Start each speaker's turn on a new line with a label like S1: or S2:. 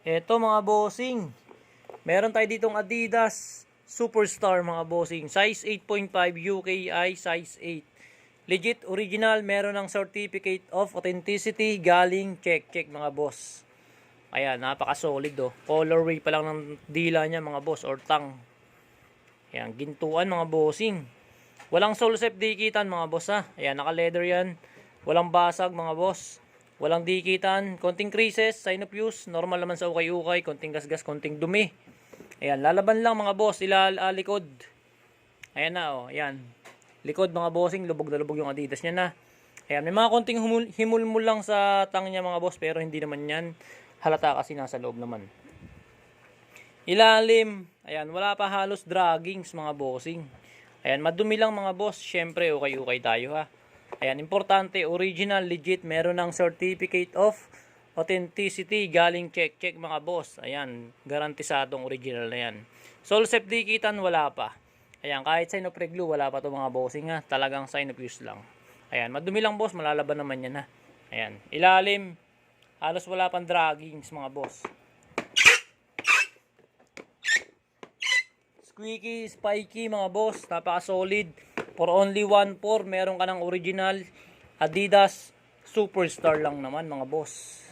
S1: Eto mga bossing, meron tayo ditong Adidas Superstar mga bossing. Size 8.5 UKI size 8. Legit original, meron ng certificate of authenticity galing check mga boss. Ayan, napaka solid oh. Colorway pa lang ng dila niya mga boss or tang. Ayan, gintuan mga bossing. Walang sole sep dikitan mga boss ha. Ayan, naka leather yan. Walang basag mga boss. Walang dikitan, konting creases, sign of use, normal naman sa ukay-ukay, konting gasgas, konting dumi. Ayan, lalaban lang mga boss, likod. Ayan na oh, ayan. Likod mga bossing, lubog na lubog yung Adidas niya na. Ayan, may mga konting himulmul lang sa tang niya mga boss, pero hindi naman yan halata kasi nasa loob naman. Ilalim, ayan, wala pa halos draggings mga bossing. Ayan, madumi lang mga boss, syempre ukay-ukay tayo ha. Ayan, importante, original, legit, meron ng certificate of authenticity, galing check mga boss. Ayan, garantisadong original na yan. Sole sep dikitan, wala pa. Ayan, kahit sign of reglu, wala pa to mga bossing ha. Talagang sign of use lang. Ayan, madumi lang boss, malalaban naman yan ha. Ayan, ilalim, halos wala pang draggings mga boss. Squeaky, spiky mga boss, napaka solid. For only 1.4, meron ka ng original Adidas Superstar lang naman mga boss.